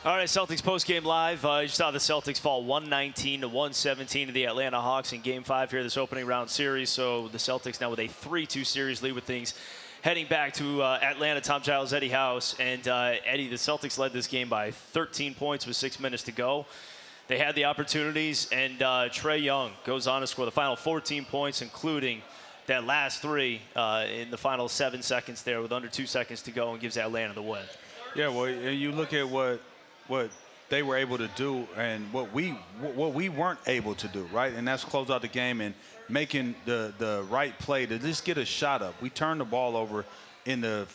All right, Celtics postgame live. You saw the Celtics fall 119-117 to the Atlanta Hawks in Game 5 here, this opening round series. So the Celtics now with a 3-2 series lead with things heading back to Atlanta. Tom Giles, Eddie House. And Eddie, the Celtics led this game by 13 points with 6 minutes to go. They had the opportunities, and Trae Young goes on to score the final 14 points, including that last three in the final 7 seconds there with under 2 seconds to go, and gives Atlanta the win. Yeah, well, you look at what they were able to do and what we weren't able to do, right? And that's close out the game and making the right play to just get a shot up. We turned the ball over in the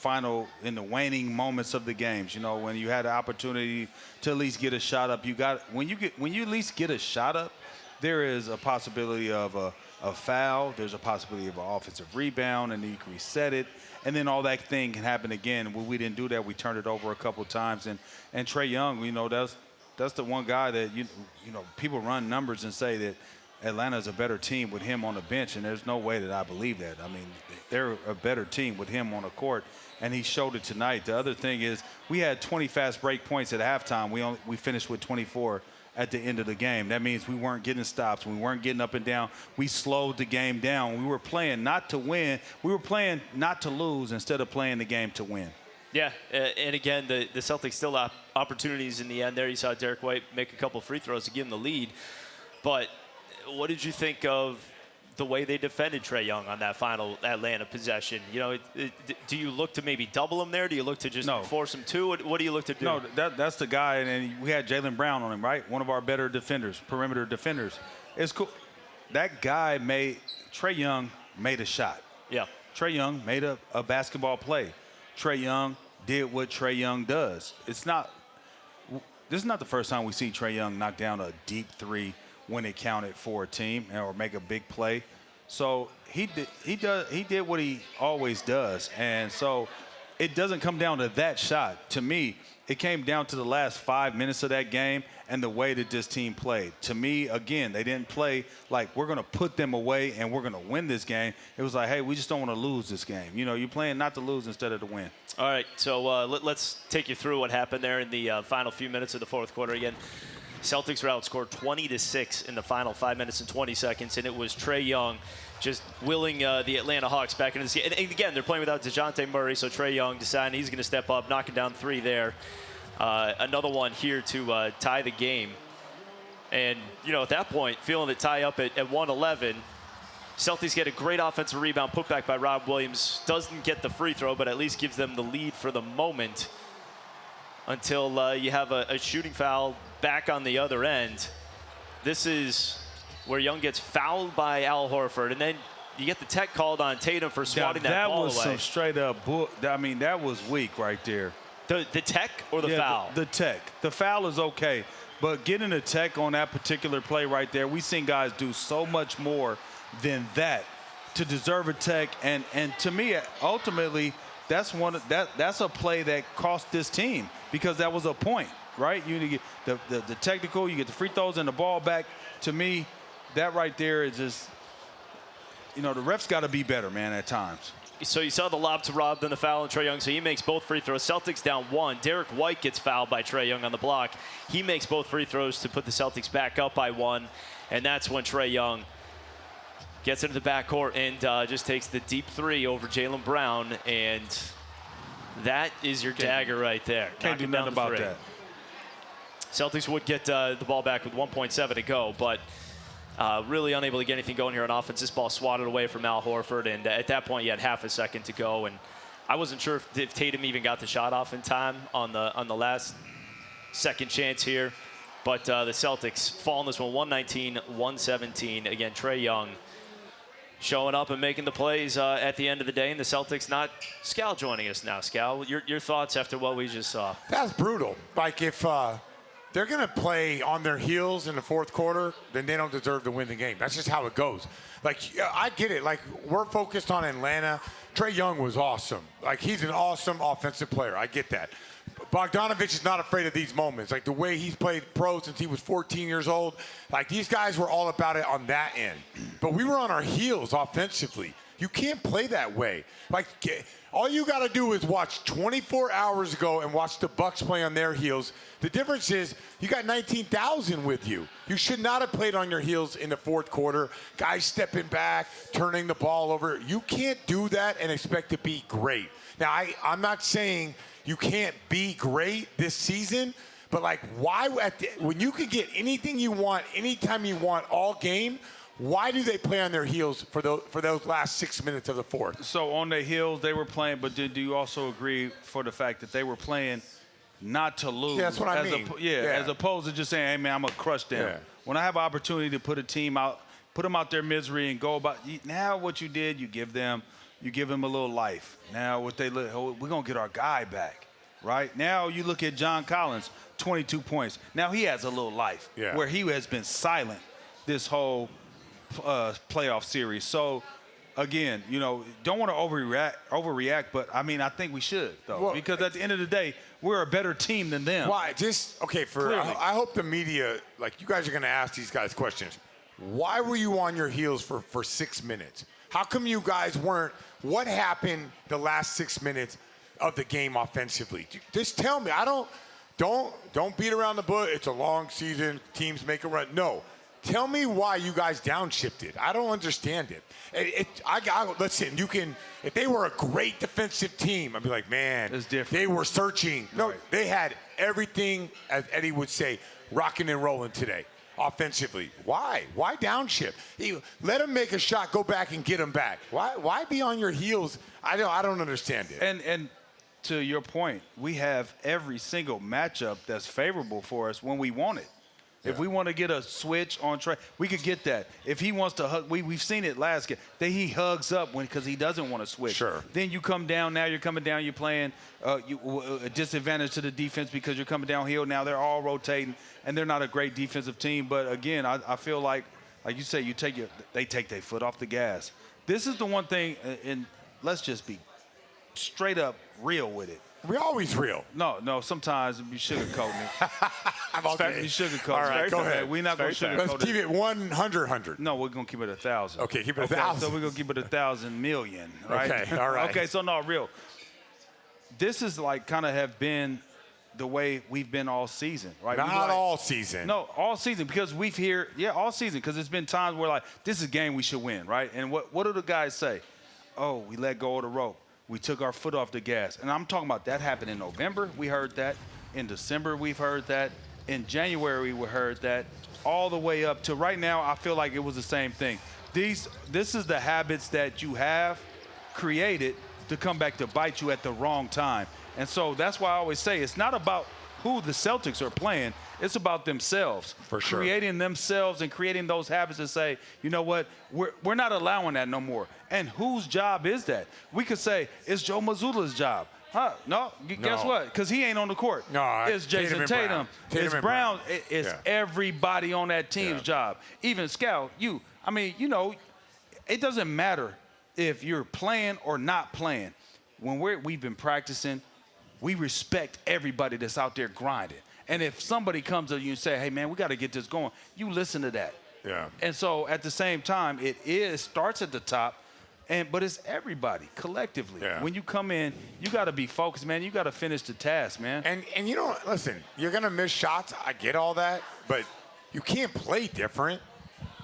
waning moments of the games. You know, when you had the opportunity to at least get a shot up, when you at least get a shot up, there is a possibility of a foul. There's a possibility of an offensive rebound, and then you can reset it. And then all that thing can happen again. When we didn't do that, we turned it over a couple of times. And Trae Young, you know, that's the one guy that, you know, people run numbers and say that Atlanta's a better team with him on the bench, and there's no way that I believe that. I mean, they're a better team with him on the court, and he showed it tonight. The other thing is we had 20 fast break points at halftime. We finished with 24 at the end of the game. That means we weren't getting stops. We weren't getting up and down. We slowed the game down. We were playing not to win. We were playing not to lose instead of playing the game to win. Yeah, and again, the Celtics still have opportunities in the end there. You saw Derek White make a couple free throws to give him the lead. But what did you think of the way they defended Trae Young on that final Atlanta possession? You know, do you look to maybe double him there? Do you look to just force him to? What do you look to do? No, that's the guy, and we had Jaylen Brown on him, right? One of our better defenders, perimeter defenders. It's cool. That guy Trae Young made a shot. Yeah. Trae Young made a basketball play. Trae Young did what Trae Young does. This is not the first time we see Trae Young knock down a deep three when it counted for a team or make a big play. So he did what he always does. And so it doesn't come down to that shot. To me, it came down to the last 5 minutes of that game and the way that this team played. To me, again, they didn't play like we're going to put them away and we're going to win this game. It was like, hey, we just don't want to lose this game. You know, you're playing not to lose instead of to win. All right, so let's take you through what happened there in the final few minutes of the fourth quarter. Again, Celtics were outscored 20-6 in the final 5 minutes and 20 seconds, and it was Trae Young just willing the Atlanta Hawks back into this game. And again, they're playing without DeJounte Murray, so Trae Young deciding he's going to step up, knocking down three there. Another one here to tie the game. And, you know, at that point, feeling it tie up at 111, Celtics get a great offensive rebound, put back by Rob Williams. Doesn't get the free throw, but at least gives them the lead for the moment until you have a shooting foul back on the other end. This is where Young gets fouled by Al Horford, and then you get the tech called on Tatum for swatting that ball away. That was some straight up I mean, that was weak right there. The tech or the foul? The tech. The foul is okay, but getting a tech on that particular play right there, we've seen guys do so much more than that to deserve a tech. And to me, ultimately, that's a play that cost this team because that was a point, right? You get the technical, you get the free throws and the ball back. To me, that right there is just, you know, the refs got to be better, man, at times. So you saw the lob to Rob, then the foul on Trae Young, so he makes both free throws. Celtics down one. Derek White gets fouled by Trae Young on the block. He makes both free throws to put the Celtics back up by one, and that's when Trae Young gets into the backcourt and just takes the deep three over Jaylen Brown, and that is your dagger right there. Can't do nothing about that. Celtics would get the ball back with 1.7 to go, but really unable to get anything going here on offense. This ball swatted away from Al Horford, and at that point, you had half a second to go, and I wasn't sure if Tatum even got the shot off in time on the last second chance here, but the Celtics fall in this one 119-117. Again, Trae Young showing up and making the plays at the end of the day, and the Celtics not. Scal joining us now. Scal, your thoughts after what we just saw? That's brutal. Like if they're going to play on their heels in the fourth quarter, then they don't deserve to win the game. That's just how it goes. Like, I get it. Like, we're focused on Atlanta. Trae Young was awesome. Like, he's an awesome offensive player. I get that. Bogdanovich is not afraid of these moments. Like, the way he's played pro since he was 14 years old. Like, these guys were all about it on that end. But we were on our heels offensively. You can't play that way. Like, all you got to do is watch 24 hours ago and watch the Bucks play on their heels. The difference is you got 19,000 with you. You should not have played on your heels in the fourth quarter. Guys stepping back, turning the ball over. You can't do that and expect to be great. Now, I'm not saying you can't be great this season, but like, why when you can get anything you want, anytime you want, all game, why do they play on their heels for those last 6 minutes of the fourth? So on their heels, they were playing, but do you also agree for the fact that they were playing not to lose? Yeah, that's what I mean. As opposed to just saying, hey, man, I'm going to crush them. Yeah. When I have an opportunity to put a team out, put them out their misery and go about, now what you did, you give them a little life. Now what we're going to get our guy back, right? Now you look at John Collins, 22 points. Now he has a little life where he has been silent this whole playoff series. So, again, don't want to overreact, but, I mean, I think we should, though. Because at the end of the day, we're a better team than them. Why? I hope the media, like, you guys are going to ask these guys questions. Why were you on your heels for 6 minutes? How come you guys weren't? What happened the last 6 minutes of the game offensively? Just tell me. Don't beat around the bush. It's a long season. Teams make a run. No. Tell me why you guys downshifted. I don't understand it. Listen, if they were a great defensive team, I'd be like, man, it's different. They were searching. No, they had everything, as Eddie would say, rocking and rolling today. Offensively. Why? Why downshift? Let them make a shot, go back and get them back. Why be on your heels? I don't understand it. And to your point, we have every single matchup that's favorable for us when we want it. Yeah. If we want to get a switch on Trae, we could get that. If he wants to hug, we've seen it last game. He hugs up because he doesn't want to switch. Sure. Then you come down. Now you're coming down. You're playing a disadvantage to the defense because you're coming downhill. Now they're all rotating, and they're not a great defensive team. But again, I feel like you say, they take their foot off the gas. This is the one thing, and let's just be straight up real with it. We're always real. No. Sometimes you sugarcoat me. Okay. You sugarcoat. All right, go ahead. We're not going to sugarcoat. Let's keep it 100. No, we're going to keep it 1,000. Okay, keep it 1,000. So we're going to keep it 1,000 million, right? Okay, all right. Okay, so no, real. This is like kind of have been the way we've been all season, right? Not all season. No, all season because all season because there's been times where like this is a game we should win, right? And what do the guys say? Oh, we let go of the rope. We took our foot off the gas. And I'm talking about that happened in November. We heard that. In December, we've heard that. In January, we heard that. All the way up to right now, I feel like it was the same thing. This is the habits that you have created to come back to bite you at the wrong time. And so that's why I always say it's not about who the Celtics are playing. It's about themselves. For sure. Creating themselves and creating those habits to say, you know what, we're not allowing that no more. And whose job is that? We could say it's Joe Mazzulla's job. No. Guess what? Because he ain't on the court. No, it's Jason Tatum. It's Brown. It's everybody on that team's job. Even Scout, it doesn't matter if you're playing or not playing. When we've been practicing, we respect everybody that's out there grinding. And if somebody comes to you and say, hey, man, we got to get this going, you listen to that. Yeah. And so at the same time, it starts at the top, but it's everybody collectively. Yeah. When you come in, you got to be focused, man. You got to finish the task, man. And listen, you're going to miss shots. I get all that, but you can't play different.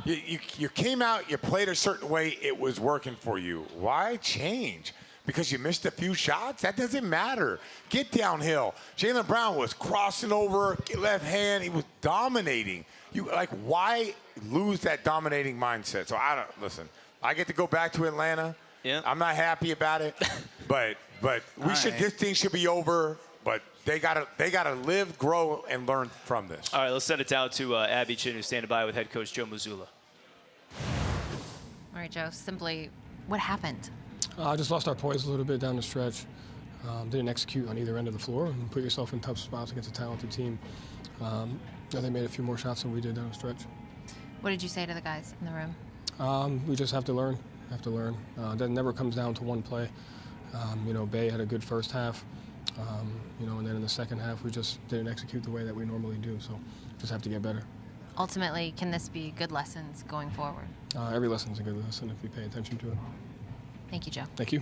You came out, you played a certain way, it was working for you. Why change? Because you missed a few shots? That doesn't matter. Get downhill. Jaylen Brown was crossing over, left hand. He was dominating. Why lose that dominating mindset? So listen, I get to go back to Atlanta. Yeah. I'm not happy about it. but this thing should be over. But they gotta live, grow, and learn from this. All right, let's send it down to Abby Chin, who's standing by with head coach Joe Mazzulla. All right, Joe, simply, what happened? Just lost our poise a little bit down the stretch. Didn't execute on either end of the floor and put yourself in tough spots against a talented team. They made a few more shots than we did down the stretch. What did you say to the guys in the room? We just have to learn. That never comes down to one play. Bay had a good first half, and then in the second half we just didn't execute the way that we normally do. So just have to get better. Ultimately, can this be good lessons going forward? Every lesson is a good lesson if we pay attention to it. Thank you, Joe. Thank you.